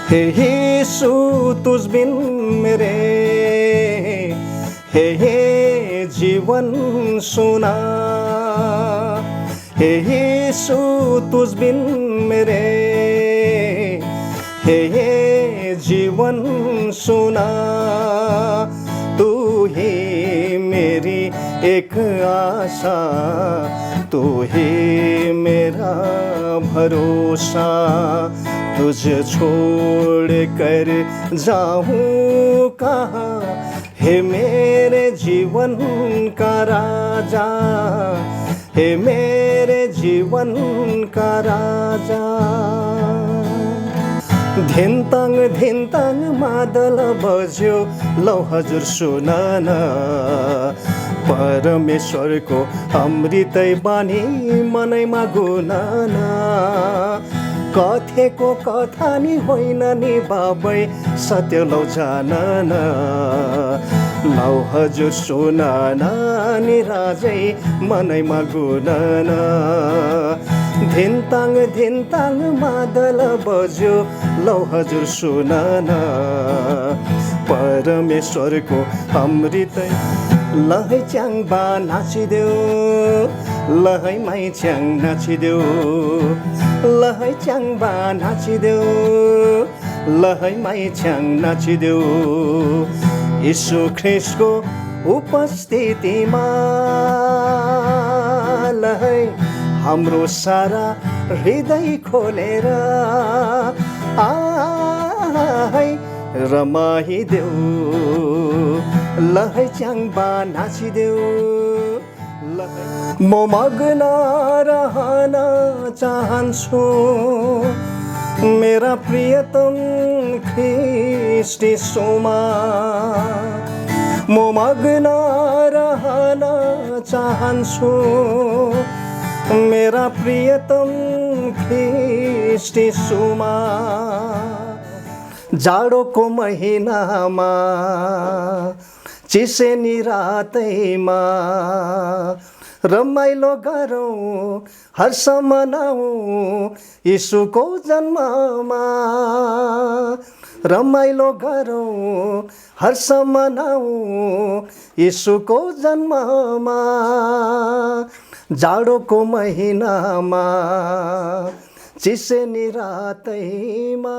हे यीशु तुझ बिन मेरे हे जीवन सुना, हे यीशु तुझ बिन मेरे हे जीवन सुना। तू ही मेरी एक आशा, तू ही मेरा भरोसा, तुझे छोड़ कर जाऊं कहाँ, हे मेरे जीवन का राजा, हे मेरे जीवन का राजा। धिन्ताङ मादल बज्यो, लौ हजुर सुन न, परमेश्वरको अमृतै बानी मनैमा गुनन। कथेको कथा नि होइन नि बाबै, सत्य लौ जान न, लौ हजुर सुन न, निराजै मनैमा गुनन। धिन्ताङ मादल बज्यो, लौ हजुर सुन न, परमेश्वरको अमृतै। लहै च्याङबा नाचिदेऊ, लहै माइच्याङ नाचिदेऊ, लहै च्याङबा नाचिदेऊ, लहै माइच्याङ नाचिदेऊ। यीशु ख्रीष्टको उपस्थितिमा लहै हाम्रो सारा हृदय खोलेर आइ रमाइदेऊ, लहै च्याङबा नाचिदेऊ। म मग्न रहन चाहन्छु मेरा प्रियतम ख्रीष्ट यीशुमा, म मग्न रहन चाहन्छु मेरा प्रियतम ख्रीष्ट यीशुमा। जाडोको महिनामा चिसेनी रातैमा रमाइलो गरौँ हर्ष मनाऊँ यीशुको जन्ममा, रमाइलो गरौँ हर्ष मनाऊँ यीशुको जन्ममा। जाडोको महिनामा चिसेनी रातैमा।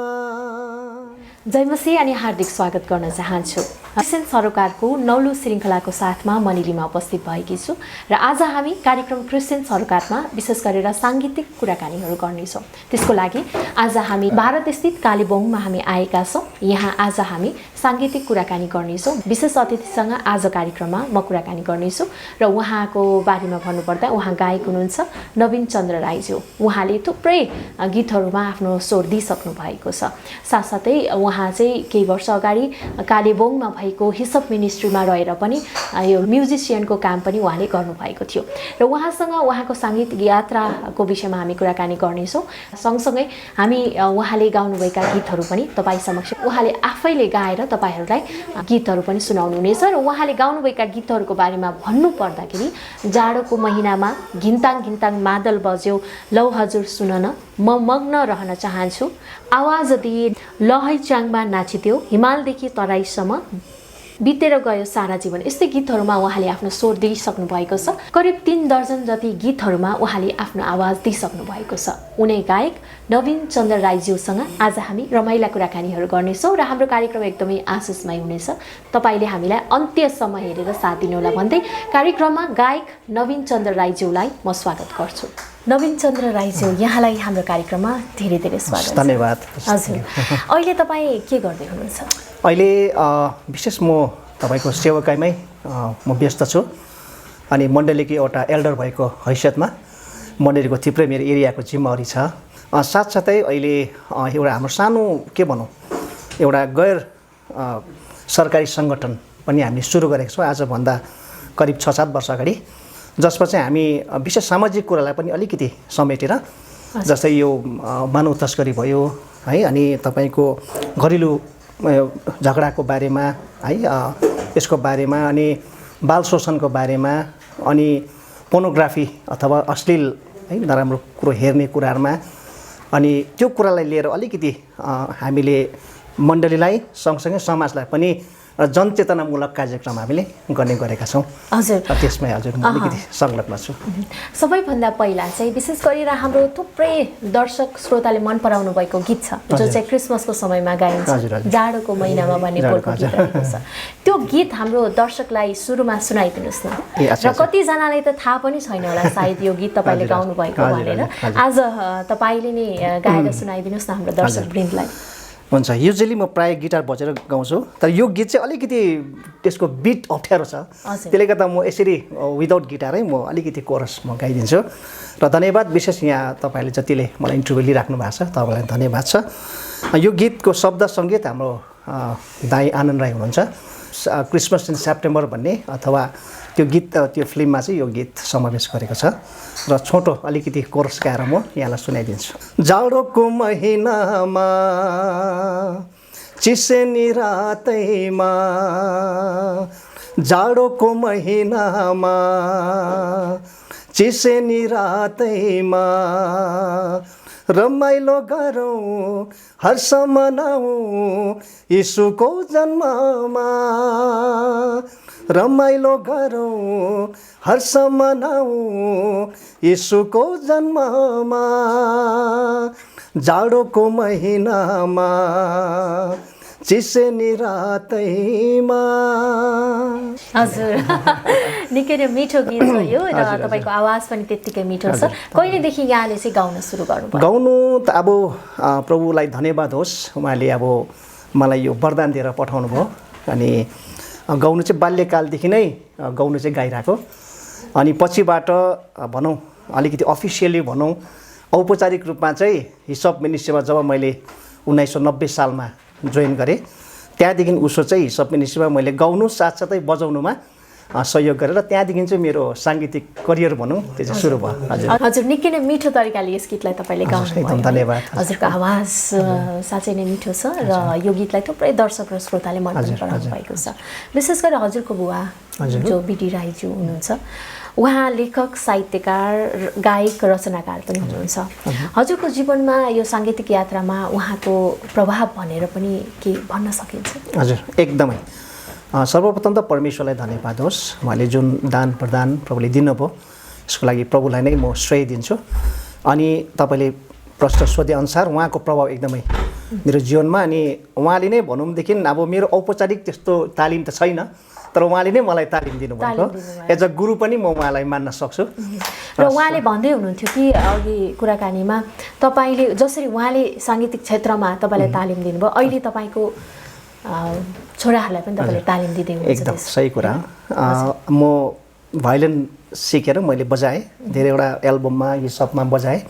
जय मसीह अनि हार्दिक स्वागत गर्न चाहन्छु। क्रिस्चियन सरोकारको नौलो श्रृङ्खलाको साथमा मनिलीमा उपस्थित भएकी छु र आज हामी कार्यक्रम क्रिस्चियन सरोकारमा विशेष गरेर साङ्गीतिक कुराकानीहरू गर्नेछौँ। त्यसको लागि आज हामी भारत स्थित कालेबुङमा हामी आएका छौँ। यहाँ आज हामी साङ्गीतिक कुराकानी गर्नेछौँ। विशेष अतिथिसँग आज कार्यक्रममा म कुराकानी गर्नेछु र उहाँको बारेमा भन्नुपर्दा उहाँ गायक हुनुहुन्छ नवीन चन्द्र राईज्यू। उहाँले थुप्रै गीतहरूमा आफ्नो स्वर दिइसक्नु भएको छ। साथसाथै उहाँ चाहिँ केही वर्ष अगाडि कालेबुङमा भएको हिसप मिनिस्ट्रीमा रहेर पनि यो म्युजिसियनको काम पनि उहाँले गर्नुभएको थियो र उहाँसँग उहाँको साङ्गीतिक यात्राको विषयमा हामी कुराकानी गर्नेछौँ। सँगसँगै हामी उहाँले गाउनुभएका गीतहरू पनि तपाईँ समक्ष उहाँले आफैले गाएर तपाईँहरूलाई गीतहरू पनि सुनाउनुहुनेछ र उहाँले गाउनुभएका गीतहरूको बारेमा भन्नुपर्दाखेरि जाडोको महिनामा घिन्ताङ घिन्ताङ मादल बज्यो, लौ हजुर सुन न, म मग्न रहन चाहन्छु, आवाज दिए लहै च्याङमा नाचिदेऊ, हिमालदेखि तराईसम्म बितेर गयो सारा जीवन। यस्तै गीतहरूमा उहाँले आफ्नो स्वर दिइसक्नु भएको छ। करिब 3 दर्जन जति गीतहरूमा उहाँले आफ्नो आवाज दिइसक्नु भएको छ। उनै गायक नवीन चन्द्र राईज्यूसँग आज हामी रमाइला कुराकानीहरू गर्नेछौँ र हाम्रो कार्यक्रम एकदमै आशिषमय हुनेछ। तपाईँले हामीलाई अन्त्यसम्म हेरेर साथ दिनुहोला भन्दै कार्यक्रममा गायक नवीन चन्द्र राईज्यूलाई म स्वागत गर्छु। नवीन चन्द्र राईज्यू, यहाँलाई हाम्रो कार्यक्रममा धेरै धेरै स्वागत। धन्यवाद। हजुर, अहिले तपाईँ के गर्दै हुनुहुन्छ? अहिले विशेष म तपाईँको सेवाकाईमै म व्यस्त छु अनि मण्डलीको एउटा एल्डर भएको हैसियतमा मण्डलीको थुप्रै मेरो एरियाको जिम्मेवारी छ। साथसाथै अहिले एउटा हाम्रो सानो के भनौँ एउटा गैर सरकारी सङ्गठन पनि हामीले सुरु गरेको छौँ आजभन्दा करिब 6-7 वर्ष अगाडि, जसमा चाहिँ हामी विशेष सामाजिक कुरालाई पनि अलिकति समेटेर, जस्तै यो मानव तस्करी भयो है, अनि तपाईँको घरेलु झगडाको बारेमा है, यसको बारेमा, अनि बाल शोषणको बारेमा, अनि पोर्नोग्राफी अथवा अश्लील है नराम्रो कुरो हेर्ने कुराहरूमा अनि त्यो कुरालाई लिएर अलिकति हामीले मण्डलीलाई सँगसँगै समाजलाई पनि जनचेतनामूलक कार्यक्रम हामीले गर्ने गरेका छौँ। हजुर त्यसमै हजुर म अलिकति संलग्न छु। सबैभन्दा पहिला चाहिँ विशेष गरेर हाम्रो थुप्रै दर्शक श्रोताले मन पराउनु भएको गीत छ जो चाहिँ क्रिसमसको समयमा गाइन्छ, जाडोको महिनामा भन्ने बोलको गीत रहेको छ। त्यो गीत हाम्रो दर्शकलाई सुरुमा सुनाइदिनुहोस् न। र कतिजनालाई त थाहा पनि छैन होला सायद यो गीत तपाईँले गाउनु भएको भनेर। आज तपाईँले नै गाएर सुनाइदिनुहोस् न हाम्रो दर्शकवृन्दलाई। हुन्छ, युजुअली म प्राय गिटार बजेर गाउँछु, तर यो गीत चाहिँ अलिकति त्यसको बिट अप्ठ्यारो छ, त्यसले गर्दा म यसरी विदाउट गिटारै म अलिकति कोरस म गाइदिन्छु। र धन्यवाद विशेष यहाँ तपाईँहरूले जतिले मलाई इन्टरभ्यू लिइराख्नु भएको छ तपाईँलाई धन्यवाद छ। यो गीतको शब्द सङ्गीत हाम्रो दाई आनन्द राई हुनुहुन्छ। क्रिसमस इन सेप्टेम्बर भन्ने अथवा त्यो गीत त्यो फिल्ममा चाहिँ यो गीत समावेश गरेको छ। र छोटो अलिकति कोरस गाएर म यहाँलाई सुनाइदिन्छु। जाडोको महिनामा चिसेनी रातैमा, जाडोको महिनामा चिसेनी रातैमा रमाइलो गरौँ हर्ष मनाऊ यीशुको जन्ममा, रमाइलो गरौँ हर्ष मनाऊ यीशुको जन्ममा, जाडोको महिनामा चिसेनी रातैमा। हजुर निकै नै मिठो गीत हो यो र तपाईँको आवाज पनि त्यत्तिकै मिठो छ। कहिलेदेखि यहाँले चाहिँ गाउन सुरु गर्नुभयो? गाउनु त अब प्रभुलाई धन्यवाद होस्, उहाँले अब मलाई यो वरदान दिएर पठाउनु भयो। अनि गाउनु चाहिँ बाल्यकालदेखि नै गाउनु चाहिँ गाइरहेको। अनि पछिबाट भनौँ अलिकति अफिसियली भनौँ औपचारिक रूपमा चाहिँ हिसप मिनिस्ट्रीमा जब मैले 1990 सालमा जोइन गरेँ त्यहाँदेखि उसो चाहिँ हिसप मिनिस्ट्रीमा मैले गाउनु साथसाथै बजाउनुमा सहयोग गरेर त्यहाँदेखि चाहिँ मेरो साङ्गीतिक करियर भनौँ त्यो चाहिँ सुरु भयो। हजुर हजुर निकै नै मिठो तरिकाले यस गीतलाई तपाईँले गाउनु एकदम धन्यवाद। हजुरको आवाज साँच्चै नै मिठो छ र यो गीतलाई थुप्रै दर्शक र श्रोताले मन पराउनु भएको छ। विशेष गरेर हजुरको बुवा जो बिडी राईज्यू हुनुहुन्छ, उहाँ लेखक, साहित्यकार, गायक, रचनाकार पनि हुनुहुन्छ। हजुरको जीवनमा यो साङ्गीतिक यात्रामा उहाँको प्रभाव भनेर पनि के भन्न सकिन्छ? हजुर एकदमै सर्वप्रथम त परमेश्वरलाई धन्यवाद होस्, उहाँले जुन दान प्रदान प्रभुले दिनुभयो यसको लागि प्रभुलाई नै म श्रेय दिन्छु। अनि तपाईँले प्रश्न सोधेअनुसार उहाँको प्रभाव एकदमै मेरो जीवनमा, अनि उहाँले नै भनौँदेखि अब मेरो औपचारिक त्यस्तो तालिम त छैन, तर उहाँले नै मलाई तालिम दिनुभएको। एज अ गुरु पनि म उहाँलाई मान्न सक्छु। र उहाँले भन्दै हुनुहुन्थ्यो कि अघि कुराकानीमा तपाईँले जसरी उहाँले साङ्गीतिक क्षेत्रमा तपाईँलाई तालिम दिनुभयो, अहिले तपाईँको छोराहरूलाई पनि तपाईँले तालिम दिँदै हुनुहुन्छ। एकदम सही कुरा। म भायोलिन सिकेर मैले बजाएँ, धेरैवटा एल्बममा हिसपमा बजाएँ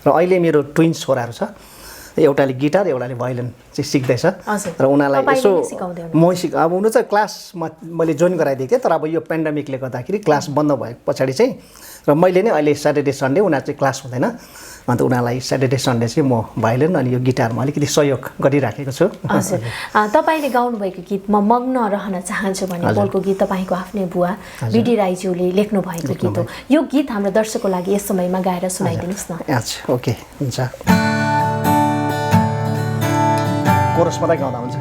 र अहिले मेरो ट्विन्स छोराहरू छ, एउटाले गिटार एउटाले भायोलिन चाहिँ सिक्दैछ र उनीहरूलाई यसो म अब हुनु चाहिँ क्लासमा मैले जोइन गराइदिएको थिएँ, तर अब यो पेन्डेमिकले गर्दाखेरि क्लास बन्द भएको पछाडि चाहिँ र मैले नै अहिले स्याटरडे सन्डे उनीहरू चाहिँ क्लास हुँदैन, अन्त उनीहरूलाई स्याटरडे सन्डे चाहिँ म भायोलिन अनि यो गिटारमा अलिकति सहयोग गरिराखेको छु। हजुर तपाईँले गाउनुभएको गीत म मग्न रहन चाहन्छु भन्ने बोलको गीत तपाईँको आफ्नै बुवा बिडी राईज्यूले लेख्नु भएको गीत हो। यो गीत हाम्रो दर्शकको लागि यस समयमा गाएर सुनाइदिनुहोस् न। अच्छा ओके हुन्छ, कोरस मात्रै गाउँदा हुन्छ।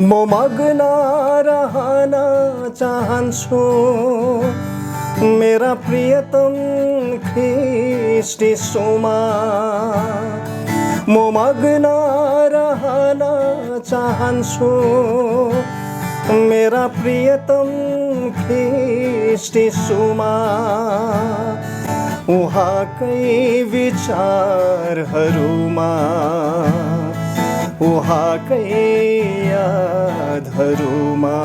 म मग्न रहन चाहन्छु मेरा प्रियतम ख्रीष्ट यीशुमा, म मग्न रहन चाहन्छु मेरा प्रियतम ख्रीष्ट यीशुमा, उहाँकै विचारहरूमा उहाँकै यादहरूमा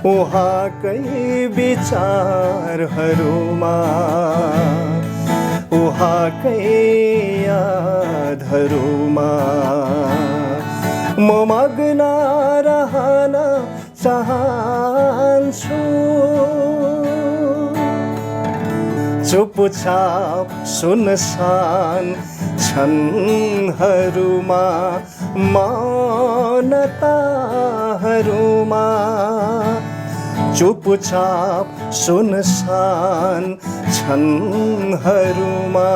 उहाँकै विचारहरूमा उहाँकै यादहरूमा म मग्न रहन चाहन्छु। चुपचाप सुनसान क्षणहरूमा मौनताहरूमा चुपचाप सुनसान क्षणहरूमा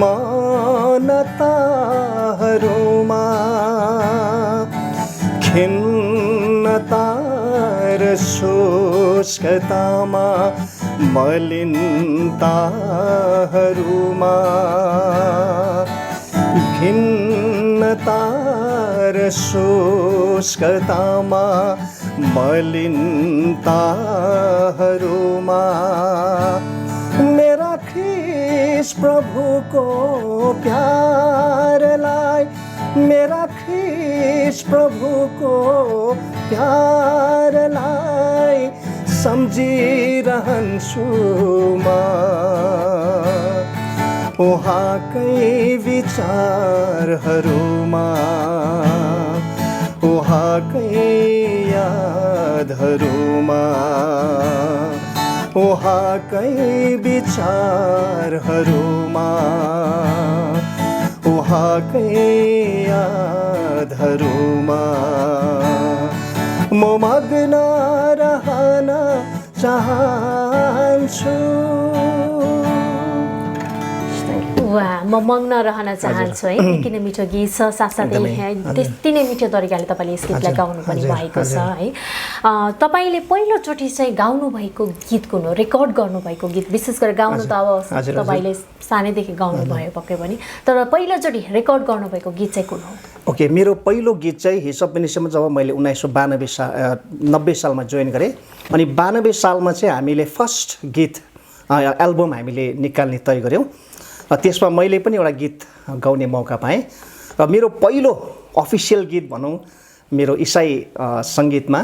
मौनताहरूमा खिन्नता र शुष्कतामा मलिनताहरूमा खिन्नता र शुष्कतामा मलिनताहरूमा मेरा ख्रीष्ट प्रभुको प्यारलाई मेरा ख्रीष्ट प्रभुको प्यारलाई सम्झिरहन्छु म उहाँकै विचारहरूमा उहाँकै यादहरूमा उहाँकै विचारहरूमा उहाँकै यादहरूमा म मग्न रहन चाहन्छु। वाह, म मग्न रहन चाहन्छु है। निकै नै मिठो गीत छ, साथसाथै त्यति नै मिठो तरिकाले तपाईँले यस गीतलाई गाउनु पनि भएको छ है। तपाईँले पहिलोचोटि चाहिँ गाउनुभएको गीत कुन हो, रेकर्ड गर्नुभएको गीत? विशेष गरेर गाउनु त अब तपाईँले सानैदेखि गाउनुभयो पक्कै पनि, तर पहिलोचोटि रेकर्ड गर्नुभएको गीत चाहिँ कुन हो? ओके, मेरो पहिलो गीत चाहिँ हिसाब पिनिसम्म जब मैले 1990 सालमा जोइन गरेँ अनि 92 सालमा चाहिँ हामीले फर्स्ट गीत एल्बम हामीले निकाल्ने तय गऱ्यौँ। त्यसमा मैले पनि एउटा गीत गाउने मौका पाएँ र मेरो पहिलो अफिसियल गीत भनौँ मेरो इसाई सङ्गीतमा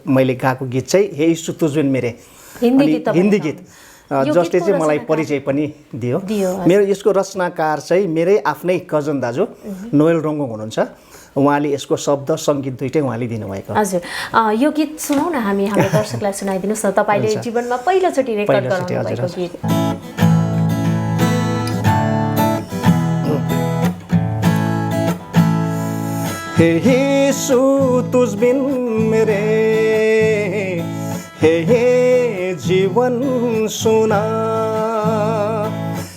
मैले गाएको गीत चाहिँ हे यीशु तुझबिन मेरे, हिन्दी गीत, जसले चाहिँ मलाई परिचय पनि दियो। मेरो यसको रचनाकार चाहिँ मेरै आफ्नै कजन दाजु नोएल रोङ्गोङ हुनुहुन्छ। उहाँले यसको शब्द सङ्गीत दुइटै उहाँले दिनुभएको। हजुर, यो गीत सुनौ न, हामी हाम्रो दर्शकलाई सुनाइदिनुहोस् न तपाईँले जीवनमा पहिलोचोटि रेकर्ड गर्नुभएको गीत। हे यीशु तुझबिन मेरे, हे जीवन सुना,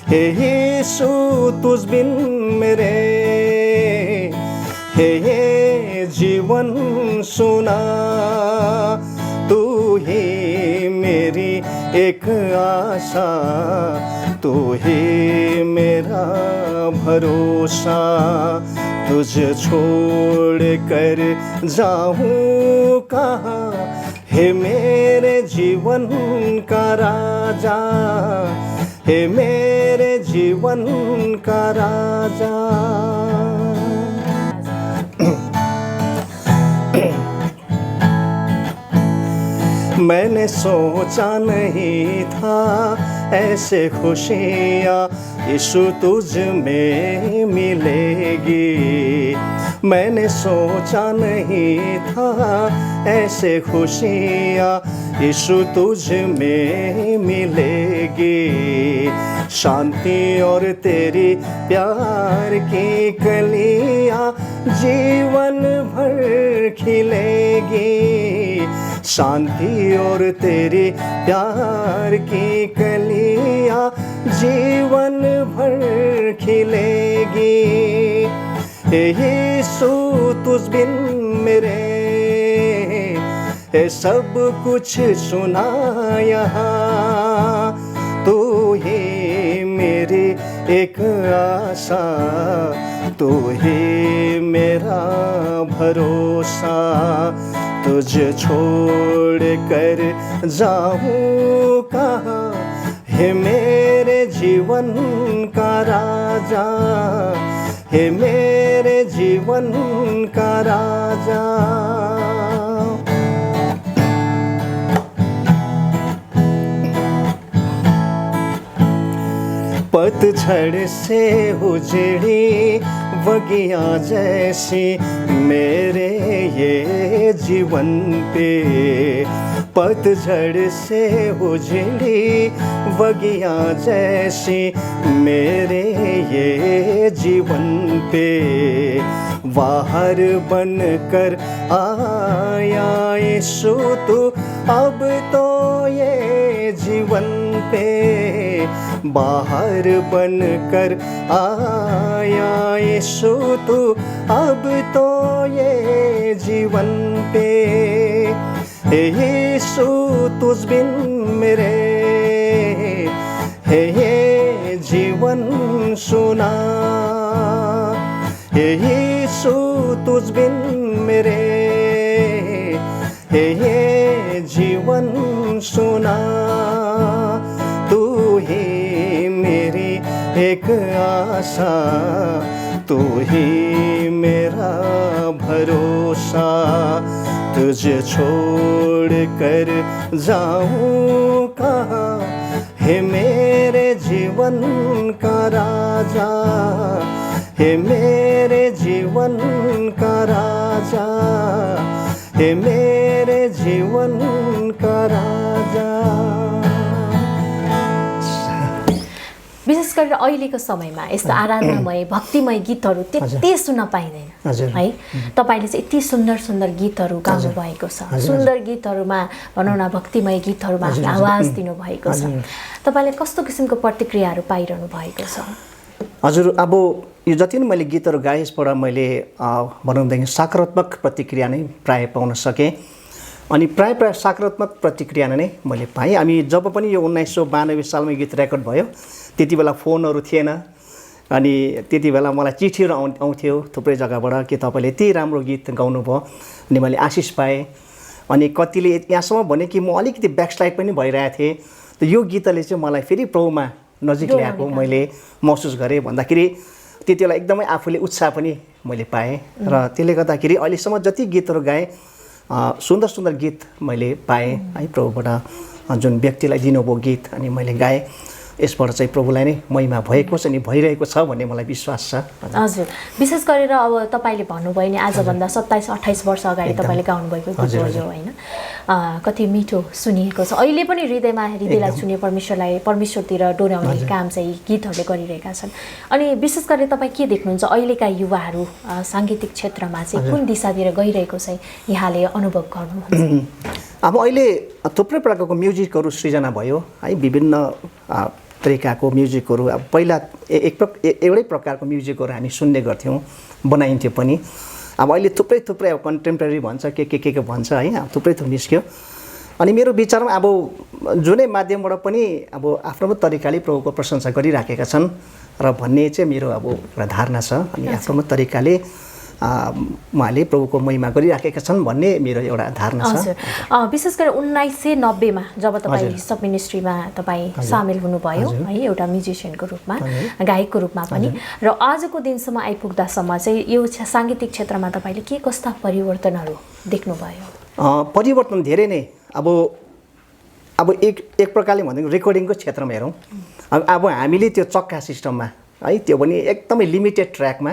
हे यीशु तुझबिन मेरे, हे जीवन सुना, तू ही मेरी एक आशा, तू ही मेरा भरोसा, तुझे छोड़ कर जाऊं कहाँ, हे मेरे जीवन का राजा, हे मेरे जीवन का राजा। मैंने सोचा नहीं था ऐसे खुशियाँ यीशु तुझ में मिलेगी, मैंने सोचा नहीं था ऐसे खुशियाँ यीशु तुझ में मिलेगी, शांति और तेरी प्यार की कलियाँ जीवन भर खिलेगी, शांति और तेरी प्यार की कलियाँ जीवन भर खिलेगी, हे यीशु तुझबिन मेरे, हे सब कुछ सुना यहाँ, तू ही मेरी एक आशा, तू ही मेरा भरोसा, तुझे छोड़ कर जाऊं कहाँ, हे मेरे जीवन का राजा, हे मेरे जीवन का राजा। पतझड़ से उजड़ी बगिया जैसी मेरे ये जीवन पे, पतझड़ से उजड़ी बगिया जैसी मेरे ये जीवन पे, बाहर बनकर आया यीशु तू अब तो ये जीवन पे बाहर बनकर आया यीशु तू, अब तो ये जीवन पे यीशु तुझ बिन मेरे है ये जीवन सुना, यीशु तुझ बिन मेरे है ये जीवन सुना, तू ही मेरी एक आशा, तू ही मेरा भरोसा, तुझे छोड़ कर जाऊं कहाँ, हे मेरे जीवन का राजा, हे मेरे जीवन का राजा, हे मेरे जीवन का राजा। विशेष गरेर अहिलेको समयमा यस्तो आराधनामय भक्तिमय गीतहरू त्यति सुन्न पाइँदैन है। तपाईँले चाहिँ यति सुन्दर सुन्दर गीतहरू गाउनु भएको छ, सुन्दर गीतहरूमा भनौँ न भक्तिमय गीतहरूमा आवाज दिनुभएको छ। तपाईँले कस्तो किसिमको प्रतिक्रियाहरू पाइरहनु भएको छ? हजुर, अब यो जति नै मैले गीतहरू गाएँ यसबाट मैले भनौँदाखेरि सकारात्मक प्रतिक्रिया नै प्राय पाउन सकेँ अनि प्राय सकारात्मक प्रतिक्रिया नै मैले पाएँ। हामी जब पनि यो 1992 सालमा गीत रेकर्ड भयो त्यति बेला फोनहरू थिएन अनि त्यति बेला मलाई चिठीहरू आउँथ्यो थुप्रै जग्गाबाट कि तपाईँले यति राम्रो गीत गाउनुभयो अनि मैले आशिष पाएँ। अनि कतिले यहाँसम्म भने कि म अलिकति ब्याकस्लाइड पनि भइरहेको थिएँ, त यो गीतले चाहिँ मलाई फेरि प्रभुमा नजिक ल्याएको मैले महसुस गरेँ भन्दाखेरि त्यति बेला एकदमै आफूले उत्साह पनि मैले पाएँ र त्यसले गर्दाखेरि अहिलेसम्म जति गीतहरू गाएँ सुन्दर सुन्दर गीत मैले पाएँ है प्रभुबाट, जुन व्यक्तिलाई दिनुभयो गीत अनि मैले गाएँ। यसबाट चाहिँ प्रभुलाई नै महिमा भएको छ अनि भइरहेको छ भन्ने मलाई विश्वास छ। हजुर, विशेष गरेर अब तपाईँले भन्नुभयो नि आजभन्दा 27-28 वर्ष अगाडि तपाईँले गाउनुभएको गीत हो यो होइन, कति मिठो सुनिएको छ। अहिले पनि हृदयलाई छुने परमेश्वरतिर डोर्याउने काम चाहिँ गीतहरूले गरिरहेका छन्। अनि विशेष गरेर तपाईँ के देख्नुहुन्छ अहिलेका युवाहरू साङ्गीतिक क्षेत्रमा चाहिँ कुन दिशातिर गइरहेको चाहिँ यहाँले अनुभव गर्नुहुन्छ? अब अहिले थुप्रै प्रकारको म्युजिकहरू सृजना भयो है, विभिन्न तरिकाको म्युजिकहरू। अब पहिला एउटै प्रकारको म्युजिकहरू हामी सुन्ने गर्थ्यौँ, बनाइन्थ्यो पनि। अब अहिले थुप्रै अब कन्टेम्पोरेरी भन्छ के भन्छ है, थुप्रै निस्क्यो। अनि मेरो विचारमा अब जुनै माध्यमबाट पनि अब आफ्नो तरिकाले प्रभुको प्रशंसा गरिराखेका छन् र भन्ने चाहिँ मेरो अब एउटा धारणा छ। अनि आफ्नो तरिकाले उहाँले प्रभुको महिमा गरिराखेका छन् भन्ने मेरो एउटा धारणा छ। विशेष गरी 1990 मा जब तपाईँ हिस्टअप मिनिस्ट्रीमा तपाईँ सामेल हुनुभयो है, एउटा म्युजिसियनको रूपमा गायकको रूपमा पनि, र आजको दिनसम्म आइपुग्दासम्म चाहिँ यो साङ्गीतिक क्षेत्रमा तपाईँले के कस्ता परिवर्तनहरू देख्नुभयो? परिवर्तन धेरै नै। अब एक प्रकारले भनेको रेकर्डिङको क्षेत्रमा हेरौँ, अब हामीले त्यो चक्का सिस्टममा है, त्यो पनि एकदमै लिमिटेड ट्र्याकमा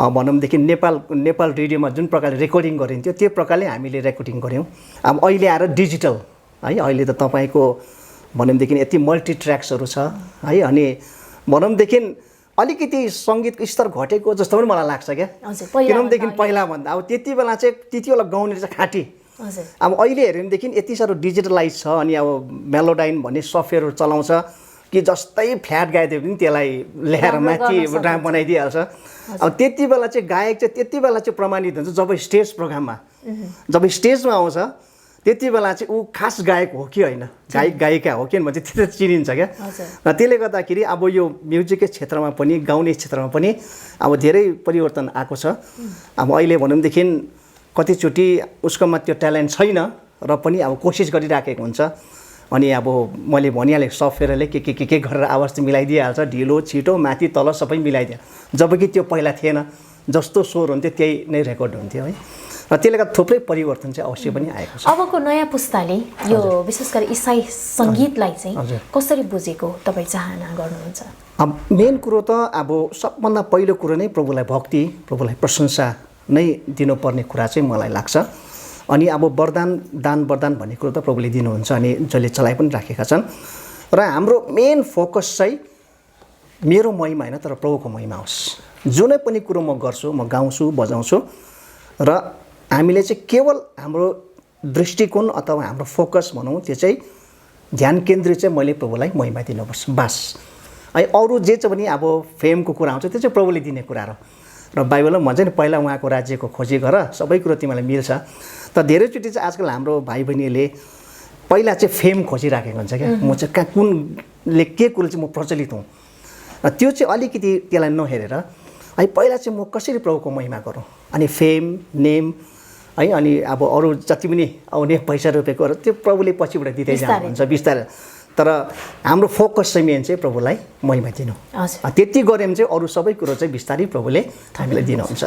भनौँदेखि नेपाल रेडियोमा जुन प्रकारले रेकर्डिङ गरिन्थ्यो त्यो प्रकारले हामीले रेकर्डिङ गऱ्यौँ। अब अहिले आएर डिजिटल है, अहिले त तपाईँको भनौँदेखि यति मल्टी ट्र्याक्सहरू छ है, अनि भनौँदेखि अलिकति सङ्गीतको स्तर घटेको जस्तो पनि मलाई लाग्छ क्या। किनभनेदेखि पहिलाभन्दा अब त्यति बेला चाहिँ गाउने चाहिँ खाँटी, अब अहिले हेऱ्यो भनेदेखि यति साह्रो डिजिटलाइज छ। अनि अब मेलोडाइन भन्ने सफ्टवेयरहरू चलाउँछ कि जस्तै फ्ल्याट गाइदियो पनि त्यसलाई ल्याएर माथि ड्राम बनाइदिइहाल्छ। अब त्यति बेला चाहिँ गायक चाहिँ त्यति बेला चाहिँ प्रमाणित हुन्छ जब स्टेज प्रोग्राममा जब स्टेजमा आउँछ त्यति बेला चाहिँ ऊ खास गायक हो कि होइन, गायिका हो कि भने चाहिँ त्यति चिनिन्छ क्या। र त्यसले गर्दाखेरि अब यो म्युजिककै क्षेत्रमा पनि गाउने क्षेत्रमा पनि अब धेरै परिवर्तन आएको छ। अब अहिले भनौँदेखि कतिचोटि उसकोमा त्यो ट्यालेन्ट छैन र पनि अब कोसिस गरिराखेको हुन्छ। अनि अब मैले भनिहालेँ सफ्टवेयरले के गरेर आवाज चाहिँ मिलाइदिइहाल्छ, ढिलो छिटो माथि तल सबै मिलाइदियो, जबकि त्यो पहिला थिएन। जस्तो स्वर हुन्थ्यो त्यही नै रेकर्ड हुन्थ्यो है। र त्यसले गर्दा थुप्रै परिवर्तन चाहिँ अवश्य पनि आएको छ। अबको नयाँ पुस्ताले यो विशेष गरी इसाई सङ्गीतलाई चाहिँ कसरी बुझेको तपाईँ चाहना गर्नुहुन्छ? अब मेन कुरो त अब सबभन्दा पहिलो कुरो नै प्रभुलाई भक्ति, प्रभुलाई प्रशंसा नै दिनुपर्ने कुरा चाहिँ मलाई लाग्छ। अनि अब दान वरदान भन्ने कुरो त प्रभुले दिनुहुन्छ अनि जसले चलाइ पनि राखेका छन्। र हाम्रो मेन फोकस चाहिँ मेरो महिमा होइन तर प्रभुको महिमा होस्। जुनै पनि कुरो म गर्छु, म गाउँछु, बजाउँछु र हामीले चाहिँ केवल हाम्रो दृष्टिकोण अथवा हाम्रो फोकस भनौँ त्यो चाहिँ ध्यान केन्द्रित चाहिँ मैले प्रभुलाई महिमा दिनुपर्छ बास। है अरू जे चाहिँ पनि अब फेमको कुरा आउँछ त्यो चाहिँ प्रभुले दिने कुरा हो। र बाइबलमा भन्छ नि पहिला उहाँको राज्यको खोजी गर सबै कुरो तिमीलाई मिल्छ। तर धेरैचोटि चाहिँ आजकल हाम्रो भाइ बहिनीले पहिला चाहिँ फेम खोजिराखेको हुन्छ क्या, म चाहिँ कहाँ कुनले के कुरो चाहिँ म प्रचलित हुँ, र त्यो चाहिँ अलिकति त्यसलाई नहेरेर है पहिला चाहिँ म कसरी प्रभुको महिमा गरौँ, अनि फेम नेम है अनि अब अरू जति पनि आउने पैसा रुपियाँको त्यो प्रभुले पछिबाट दिँदै जानुहुन्छ बिस्तारै। तर हाम्रो फोकस चाहिँ मेन चाहिँ प्रभुलाई महिमा दिनु। त्यति गऱ्यो भने चाहिँ अरू सबै कुरो चाहिँ बिस्तारै प्रभुले हामीलाई दिनुहुन्छ।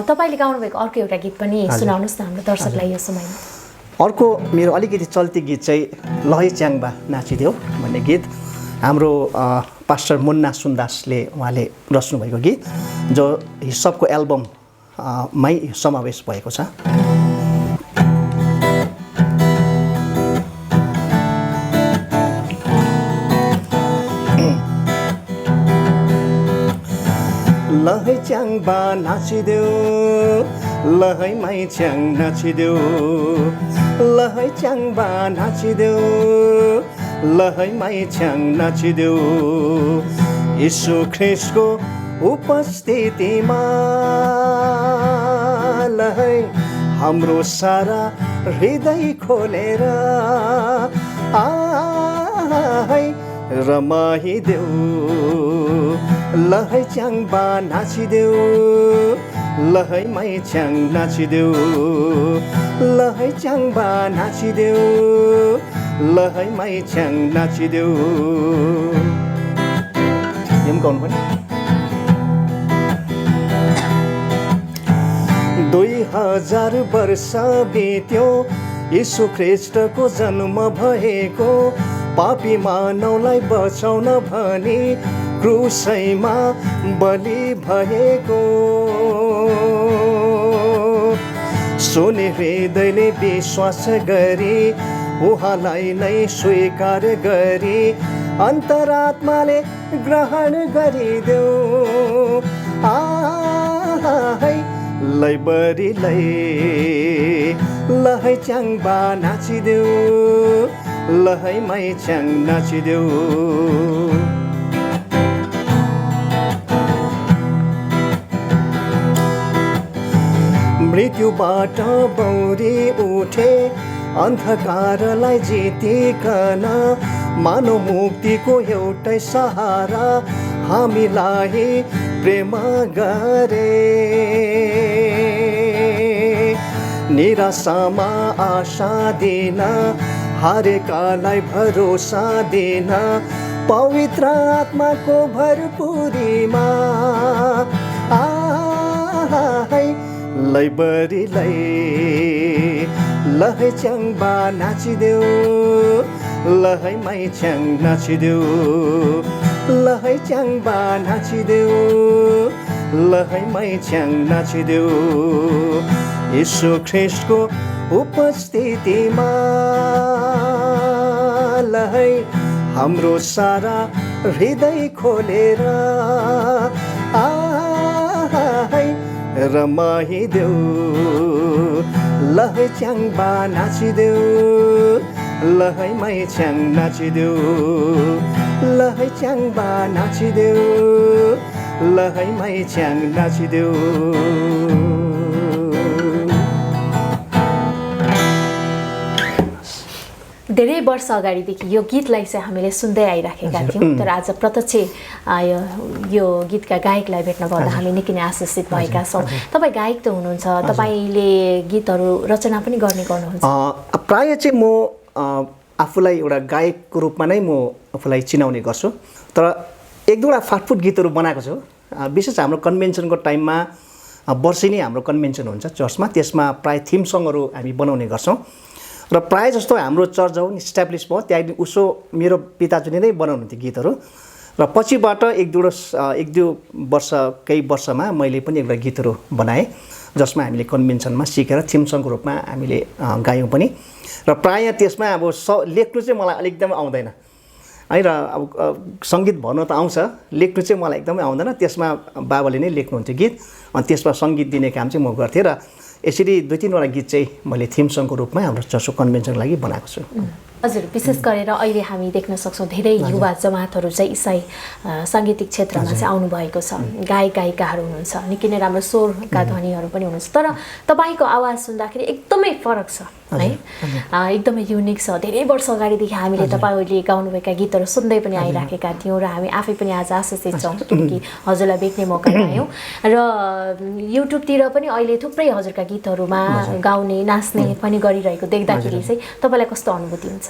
तपाईँले गाउनुभएको अर्को एउटा गीत पनि सुनाउनुहोस् न हाम्रो दर्शकलाई यो समयमा। अर्को मेरो अलिकति चल्ती गीत चाहिँ लहै च्याङ्बा नाचिदेऊ भन्ने गीत हाम्रो पास्टर मुन्ना सुन्दासले उहाँले रच्नुभएको गीत जो हिसाबको एल्बममै समावेश भएको छ। लहै च्याङ्बा नाचिदेऊ लहै माइ च्याङ नाचिदेऊ लहै च्याङ्बा नाचिदेऊ लहै माइ च्याङ नाचिदेऊ यीशु ख्रीष्टको उपस्थितिमा लहै हाम्रो सारा हृदय खोलेर है रमाइदेऊ लहै च्याङ्बा नाचिदेऊ लहै माइ च्याङ नाचिदेऊ लहै च्याङ्बा नाचिदेऊ लहै माइ च्याङ नाचिदेऊ। यो गाउनु पनि 2000 वर्ष बित्यो यीशु ख्रीष्टको जन्म भएको पापी मानवलाई बचाउन भनी क्रुसैमा बलि भएको सुने हृदयले विश्वास गरी उहाँलाई नै स्वीकार गरी अन्तरात्माले ग्रहण गरिदेऊ है लैबरीलाई लहै च्याङ्बा नाचिदेऊ लहै माइ च्याङ नाचिदेऊ। मृत्युबाट बौरी उठे अन्धकारलाई जितिकन मानव मुक्तिको एउटै सहारा हामीलाई प्रेम गरे निराशामा आशा दिन हारेकालाई भरोसा दिन पवित्र आत्माको भरपुरीमा है लैबरीलाई लहै च्याङ्बा नाचिदेऊ लहै माइ च्याङ नाचिदेऊ लहै च्याङ्बा नाचिदेऊ लहै माइ च्याङ नाचिदेऊ यीशु ख्रीष्टको उपस्थितिमा लहै हाम्रो सारा हृदय खोलेर है रमाइदेऊ लहै च्याङ्बा नाचिदेऊ लहै माइ च्याङ नाचिदेऊ लहै च्याङ्बा नाचिदेऊ लहै माइ च्याङ नाचिदेऊ। धेरै वर्ष अगाडिदेखि यो गीतलाई चाहिँ हामीले सुन्दै आइराखेका थियौँ, तर आज प्रत्यक्ष यो गीतका गायकलाई भेट्न पाउँदा हामी निकै नै आशिषित भएका छौँ। तपाईँ गायक त हुनुहुन्छ, तपाईँले गीतहरू रचना पनि गर्नुहुन्छ? प्रायः चाहिँ म आफूलाई एउटा गायकको रूपमा नै म आफूलाई चिनाउने गर्छु, तर एक दुईवटा फाटफुट गीतहरू बनाएको छु। विशेष हाम्रो कन्भेन्सनको टाइममा वर्षेनी हाम्रो कन्भेन्सन हुन्छ चर्चमा, त्यसमा प्रायः थीम सङहरू हामी बनाउने गर्छौँ र प्रायः जस्तो हाम्रो चर्च जब इस्टाब्लिस भयो त्यहाँदेखि उसो मेरो पिताजीले नै बनाउनुहुन्थ्यो गीतहरू र पछिबाट एक दुई वर्ष केही वर्षमा मैले पनि एउटा गीतहरू बनाएँ जसमा हामीले कन्भेन्सनमा सिकेर थीम सङको रूपमा हामीले गायौँ पनि। र प्रायः त्यसमा अब लेख्नु चाहिँ मलाई एकदमै आउँदैन है, र अब सङ्गीत भन्नु त आउँछ, लेख्नु चाहिँ मलाई एकदमै आउँदैन। त्यसमा बाबाले नै लेख्नुहुन्थ्यो गीत, अनि त्यसमा सङ्गीत दिने काम चाहिँ म गर्थेँ। र यसरी 2-3 वटा गीत चाहिँ मैले थिम सङको रूपमा हाम्रो चर्चको कन्भेन्सनको लागि बनाएको छु। हजुर, विशेष गरेर अहिले हामी देख्न सक्छौँ धेरै युवा जमातहरू चाहिँ इसाई साङ्गीतिक क्षेत्रमा चाहिँ आउनुभएको छ। गायक गायिकाहरू हुनुहुन्छ, निकै नै राम्रो स्वरका ध्वनिहरू पनि हुनुहुन्छ, तर तपाईँको आवाज सुन्दाखेरि एकदमै फरक छ है, एकदमै युनिक छ। धेरै वर्ष अगाडिदेखि हामीले तपाईँहरूले गाउनुभएका गीतहरू सुन्दै पनि आइराखेका थियौँ र हामी आफै पनि आज आशिषित छौँ कि हजुरलाई भेट्ने मौका पायौँ र युट्युबतिर पनि अहिले थुप्रै हजुरका गीतहरूमा गाउने नाच्ने पनि गरिरहेको देख्दाखेरि चाहिँ तपाईँलाई कस्तो अनुभूति हुन्छ?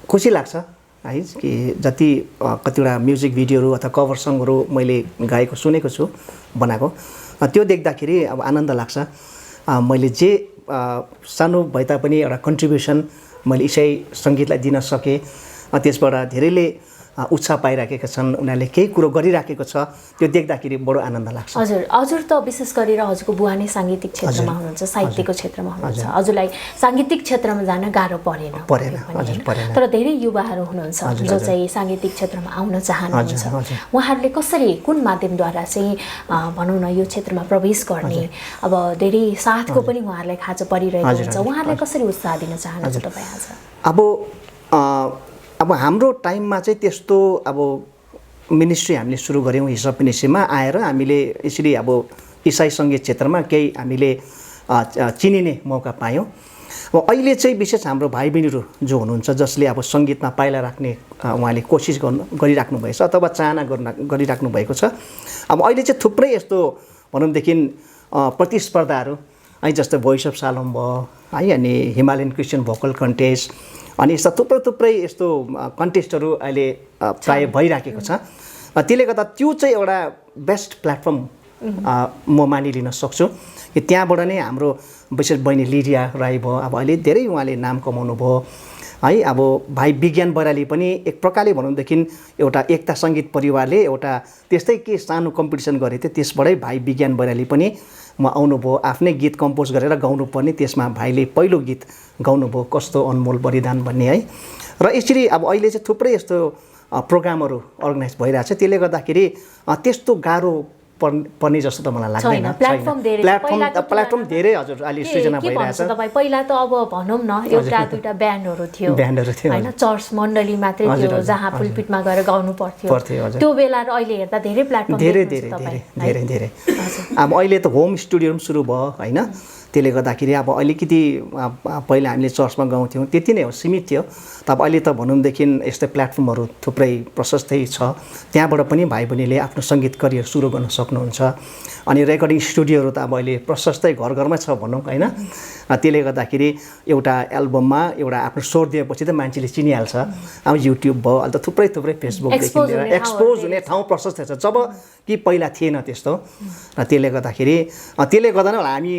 खुसी लाग्छ है कि जति कतिवटा म्युजिक भिडियोहरू अथवा कभर सङहरू मैले गाएको सुनेको छु बनाएको, त्यो देख्दाखेरि अब आनन्द लाग्छ। मैले जे सानो भए तापनि एउटा कन्ट्रिब्युसन मैले इसाई सङ्गीतलाई दिन सकेँ, त्यसबाट धेरैले उत्साह पाइराखेका छन्, उनीहरूले केही कुरो गरिराखेको छ, त्यो देख्दाखेरि बडो आनन्द लाग्छ। हजुर त विशेष गरेर हजुरको बुवा नै साङ्गीतिक क्षेत्रमा हुनुहुन्छ, साहित्यको क्षेत्रमा हुनुहुन्छ, हजुरलाई साङ्गीतिक क्षेत्रमा जान गाह्रो परेन। तर धेरै युवाहरू हुनुहुन्छ जो चाहिँ साङ्गीतिक क्षेत्रमा आउन चाहनुहुन्छ, उहाँहरूले कसरी कुन माध्यमद्वारा चाहिँ भनौँ न यो क्षेत्रमा प्रवेश गर्ने, अब धेरै साथको पनि उहाँहरूलाई खाँचो परिरहेको हुन्छ, उहाँहरूलाई कसरी उत्साह दिन चाहनुहुन्छ तपाईँ आज? अब हाम्रो टाइममा चाहिँ त्यस्तो अब मिनिस्ट्री हामीले सुरु गऱ्यौँ हिसाब मिनिस्ट्रीमा आएर हामीले यसरी अब इसाई सङ्गीत क्षेत्रमा केही हामीले चिनिने मौका पायौँ। अब अहिले चाहिँ विशेष हाम्रो भाइ बहिनीहरू जो हुनुहुन्छ जसले अब सङ्गीतमा पाइला राख्ने उहाँले कोसिस गरिराख्नु भएछ अथवा चाहना गरिराख्नु भएको छ। अब अहिले चाहिँ थुप्रै यस्तो भनौँदेखि प्रतिस्पर्धाहरू है, जस्तो भोइस अफ सालोम भयो है, अनि हिमालयन क्रिस्चियन भोकल कन्टेस्ट, अनि यस्ता थुप्रै यस्तो कन्टेस्टहरू अहिले प्राय भइराखेको छ। त्यसले गर्दा त्यो चाहिँ एउटा बेस्ट प्लेटफर्म म मानिलिन सक्छु कि त्यहाँबाट नै हाम्रो विशेष बहिनी लिडिया राई भयो, अब अहिले धेरै उहाँले नाम कमाउनु भयो है। अब भाइ विज्ञान बराली पनि एक प्रकारले भनौँदेखि एउटा एकता सङ्गीत परिवारले एउटा त्यस्तै के सानो कम्पिटिसन गरेको थियो, त्यसबाटै भाइ विज्ञान बराली पनि म आउनुभयो, आफ्नै गीत कम्पोज गरेर गाउनुपर्ने, त्यसमा भाइले पहिलो गीत गाउनुभयो कस्तो अनमोल बलिदान भन्ने है। र यसरी अब अहिले चाहिँ थुप्रै यस्तो प्रोग्रामहरू अर्गनाइज भइरहेछ, त्यसले गर्दाखेरि त्यस्तो गाह्रो पर्ने जस्तो त मलाई लाग्दैन। प्लेटफर्म धेरै हजुर अहिले सृजना भइरहेछ। पहिला त अब भनौँ न एउटा दुईटा ब्यान्डहरू थियो होइन, चर्च मण्डली मात्रै थियो जहाँ पुलपिटमा गएर गाउनु पर्थ्यो, त्यो बेला र अहिले हेर्दा धेरै प्लेटफर्म धेरै। अब अहिले त होम स्टुडियो पनि सुरु भयो होइन, त्यसले गर्दाखेरि अब अलिकति पहिला हामीले चर्चमा गाउँथ्यौँ त्यति नै हो, सीमित थियो। अब अहिले त भनौँदेखि यस्तै प्लेटफर्महरू थुप्रै प्रशस्तै छ, त्यहाँबाट पनि भाइ बहिनीले आफ्नो सङ्गीत करियर सुरु गर्न सक्नुहुन्छ। अनि रेकर्डिङ स्टुडियोहरू त अब अहिले प्रशस्तै घर घरमै छ भनौँ होइन। त्यसले गर्दाखेरि एउटा एल्बममा एउटा आफ्नो स्वर दिएपछि त मान्छेले चिनिहाल्छ। अब युट्युब भयो, अहिले त थुप्रै फेसबुकदेखि लिएर एक्सपोज हुने ठाउँ प्रशस्त छ, जब कि पहिला थिएन त्यस्तो। र त्यसले गर्दा नै होला हामी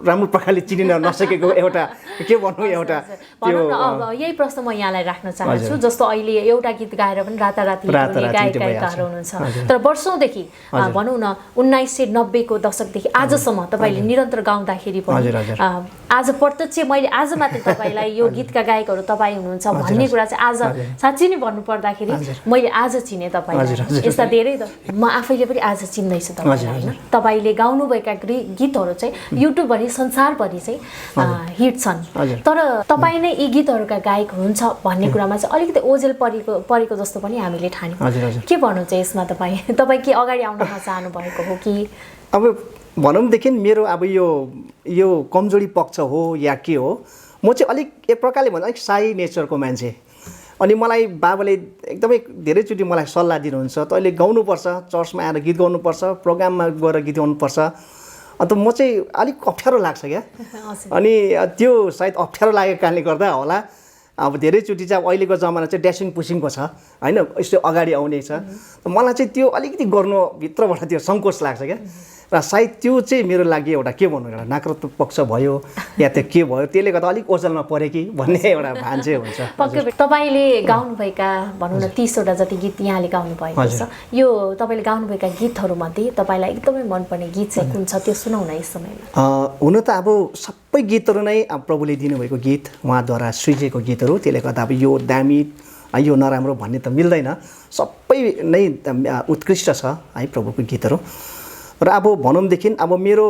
राम्रो प्रकारले चिनिन नसकेको एउटा के भनौँ एउटा त्यो। अब यही प्रश्न म यहाँलाई राख्न चाहन्छु, जस्तो अहिले एउटा गीत गाएर पनि राताराति गायकहरू हुनुहुन्छ, तर वर्षौँदेखि भनौँ न 1990 को दशकदेखि आजसम्म तपाईँले निरन्तर गाउँदाखेरि पनि आज प्रत्यक्ष मैले आज मात्र तपाईँलाई यो गीतका गायकहरू तपाईँ हुनुहुन्छ भन्ने कुरा चाहिँ आज साँच्चै नै भन्नुपर्दाखेरि मैले आज चिने तपाईँलाई। यस्ता धेरै म आफैले पनि आज चिन्दैछु तपाईँलाई होइन। तपाईँले गाउनुभएका गीतहरू चाहिँ युट्युबभरि संसारभरि चाहिँ हिट छन्, तर तपाईँ नै यी गीतहरूका गायक हुनुहुन्छ भन्ने कुरामा चाहिँ अलिकति ओझेल परेको जस्तो पनि हामीले ठान्यौँ। के भन्नुहुन्छ यसमा? तपाईँ के अगाडि आउन चाहनु भएको हो कि? अब भनौँदेखि मेरो अब यो कमजोरी पक्ष हो या के हो, म चाहिँ अलिक एक प्रकारले भन्दा अलिक साई नेचरको मान्छे। अनि मलाई बाबाले एकदमै धेरैचोटि मलाई सल्लाह दिनुहुन्छ, तैँले गाउनुपर्छ, चर्चमा आएर गीत गाउनुपर्छ, प्रोग्राममा गएर गीत गाउनुपर्छ। अन्त म चाहिँ अलिक अप्ठ्यारो लाग्छ क्या, अनि त्यो सायद अप्ठ्यारो लागेको कारणले गर्दा होला अब धेरैचोटि चाहिँ अब अहिलेको जमाना चाहिँ ड्यासिङ पुसिङको छ होइन, यस्तो अगाडि आउने छ, मलाई चाहिँ त्यो अलिकति गर्नु भित्रबाट त्यो सङ्कोच लाग्छ क्या। र सायद त्यो चाहिँ मेरो लागि एउटा के भन्नु, एउटा नकारात्मक पक्ष भयो या त्यो के भयो, त्यसले गर्दा अलिक ओझेलमा पऱ्यो कि भन्ने एउटा भान चाहिँ हुन्छ। तपाईँले गाउनुभएका भनौँ न 30 वटा जति गीत यहाँले गाउनुभएको छ, यो तपाईँले गाउनुभएका गीतहरूमध्ये तपाईँलाई एकदमै मनपर्ने गीत चाहिँ कुन छ, त्यो सुनाउन यस समयमा? हुन त अब सबै गीतहरू नै अब प्रभुले दिनुभएको गीत, उहाँद्वारा सृजिएको गीतहरू, त्यसले गर्दा अब यो दामी यो नराम्रो भन्ने त मिल्दैन, सबै नै उत्कृष्ट छ है प्रभुको गीतहरू। र अब भनौँदेखि अब मेरो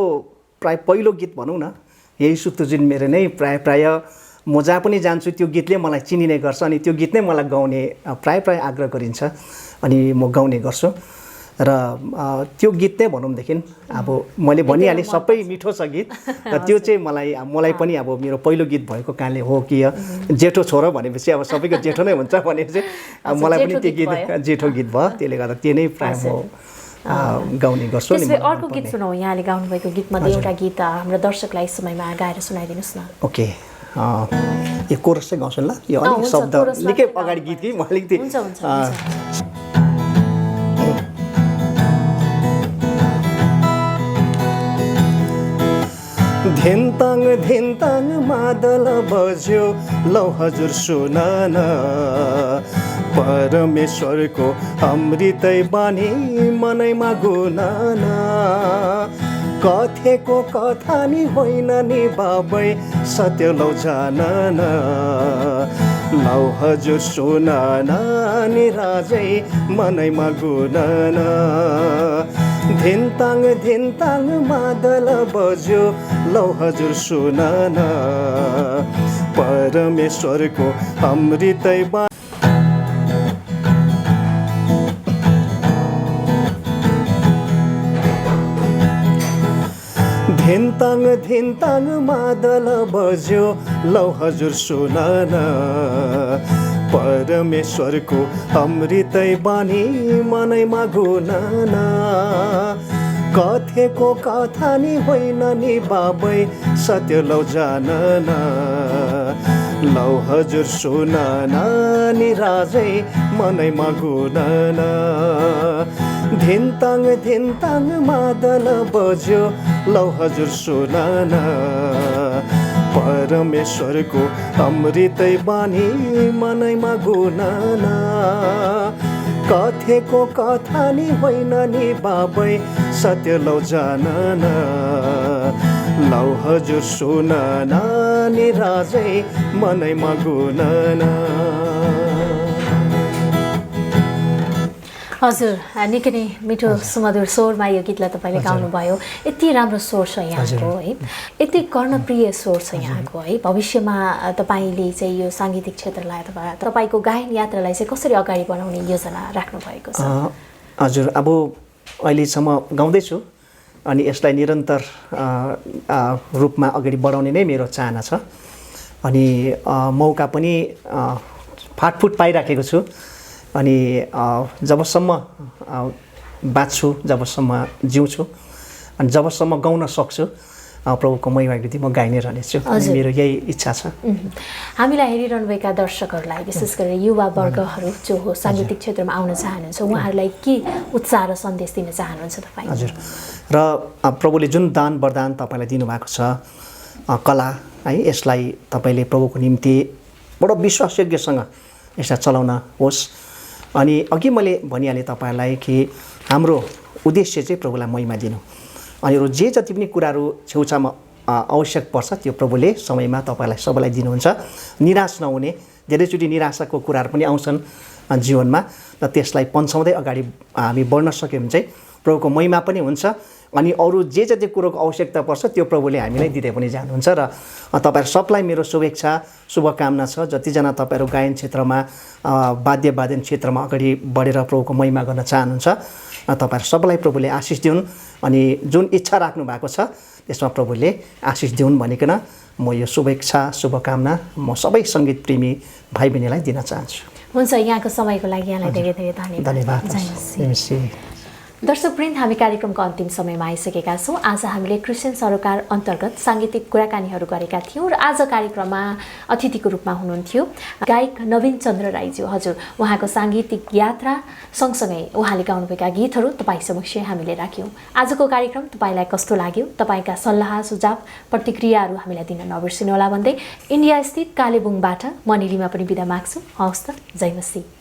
प्राय पहिलो गीत भनौँ न यही सुतुजिन मेरो नै प्राय म जहाँ पनि जान्छु त्यो गीतले मलाई चिनिने गर्छ अनि त्यो गीत नै मलाई गाउने प्राय आग्रह गरिन्छ अनि म गाउने गर्छु र त्यो गीत नै भनौँदेखि अब मैले भनिहालेँ सबै मिठो छ गीत र त्यो चाहिँ मलाई पनि अब मेरो पहिलो गीत भएको कारणले हो कि जेठो छोरो भनेपछि अब सबैको जेठो नै हुन्छ भनेपछि मलाई पनि त्यो गीत जेठो गीत भयो त्यसले गर्दा त्यो नै प्राय म गाउने गर्छु नि। अर्को गीत सुनाऊ, यहाँले गाउनुभएको गीतमध्ये एउटा गीत हाम्रो दर्शकलाई समयमा गाएर सुनाइदिनुहोस् न। ओके, यो कोरस चाहिँ गाउँछु ल, यो अलिक शब्द निकै अगाडि गीत कि म अलिकति धिन्ताङ मादल बज्यो लौ हजुर सुन न, परमेश्वरको अमृतै बानी मनैमा गुन न, कथेको कथा नि होइन नि बाबै सत्य लौ जान न, लौ हजुर सुन न नि राजै मनैमा गुन न, धिन्ताङ मादल बज्यो लौ हजुर सुन न, परमेश्वरको अमृतै बा धिन्ताङ मादल बज्यो लौ हजुर सुन न, परमेश्वरको अमृतै बानी मनैमा गुन न, कथेको कथा नि होइन नि बाबै सत्य लौ जान न, लौ हजुर सुन न नि राजै मनैमा गुन न, धिन्ताङ मादल बज्यो लौ हजुर सुन न, परमेश्वरको अमृतै बानी मनैमा गुन न, कथेको कथा नि होइन नि बाबै सत्य लौ जान न, लौ हजुर सुन न नि राजै मनैमा गुन न। हजुर, निकै नै मिठो सुमधुर स्वरमा यो गीतलाई तपाईँले गाउनुभयो। यति राम्रो स्वर छ यहाँको है, यति कर्णप्रिय स्वर छ यहाँको है। भविष्यमा तपाईँले चाहिँ यो साङ्गीतिक क्षेत्रलाई अथवा तपाईँको गायन यात्रालाई चाहिँ कसरी अगाडि बढाउने योजना राख्नु भएको छ? हजुर, अब अहिलेसम्म गाउँदैछु अनि यसलाई निरन्तर रूपमा अगाडि बढाउने नै मेरो चाहना छ अनि मौका पनि फाटफुट पाइराखेको छु अनि जबसम्म बाँच्छु, जबसम्म जिउँछु अनि जबसम्म गाउन सक्छु प्रभुको महिमाको निम्ति म गाइ नै रहनेछु। मेरो यही इच्छा छ। हामीलाई हेरिरहनुभएका दर्शकहरूलाई, विशेष गरेर युवा वर्गहरू जो हो साङ्गीतिक क्षेत्रमा आउन चाहनुहुन्छ, उहाँहरूलाई के उत्साह र सन्देश दिन चाहनुहुन्छ तपाईँ? हजुर, र प्रभुले जुन दान वरदान तपाईँलाई दिनुभएको छ कला है, यसलाई तपाईँले प्रभुको निम्ति बडो विश्वासयोग्यसँग यसलाई चलाउन होस्। अनि अघि मैले भनिहालेँ तपाईँहरूलाई कि हाम्रो उद्देश्य चाहिँ प्रभुलाई महिमा दिनु अनि अरू जे जति पनि कुराहरू छेउछाउमा आवश्यक पर्छ त्यो प्रभुले समयमा तपाईँलाई सबैलाई दिनुहुन्छ। निराश नहुने, धेरैचोटि निराशाको कुराहरू पनि आउँछन् जीवनमा र त्यसलाई पन्छाउँदै अगाडि हामी बढ्न सक्यौँ भने चाहिँ प्रभुको महिमा पनि हुन्छ अनि अरू जे जति कुरोको आवश्यकता पर्छ त्यो प्रभुले हामीलाई दिँदै पनि जानुहुन्छ। र तपाईँहरू सबलाई मेरो शुभेच्छा शुभकामना छ। जतिजना तपाईँहरू गायन क्षेत्रमा वाद्यवादन क्षेत्रमा अगाडि बढेर प्रभुको महिमा गर्न चाहनुहुन्छ तपाईँहरू सबैलाई प्रभुले आशिष दिउन् अनि जुन इच्छा राख्नु भएको छ त्यसमा प्रभुले आशिष दिउन् भनिकन म यो शुभेच्छा शुभकामना म सबै सङ्गीत प्रेमी भाइ बहिनीलाई दिन चाहन्छु। हुन्छ, यहाँको समयको लागि यहाँलाई धेरै धेरै धन्यवाद। दर्शकवृन्द, हामी कार्यक्रमको अन्तिम समयमा आइसकेका छौँ। आज हामीले क्रिस्चियन सरोकार अन्तर्गत साङ्गीतिक कुराकानीहरू गरेका थियौँ र आज कार्यक्रममा अतिथिको रूपमा हुनुहुन्थ्यो गायक नवीन चन्द्र राईज्यू। हजुर, उहाँको साङ्गीतिक यात्रा सँगसँगै उहाँले गाउनुभएका गीतहरू तपाईँ समक्ष हामीले राख्यौँ। आजको कार्यक्रम तपाईँलाई कस्तो लाग्यो? तपाईँका सल्लाह सुझाव प्रतिक्रियाहरू हामीलाई दिन नबिर्सिनुहोला भन्दै इन्डिया स्थित कालेबुङबाट म निलिमा पनि बिदा माग्छु। हवस् त, जय मसीह।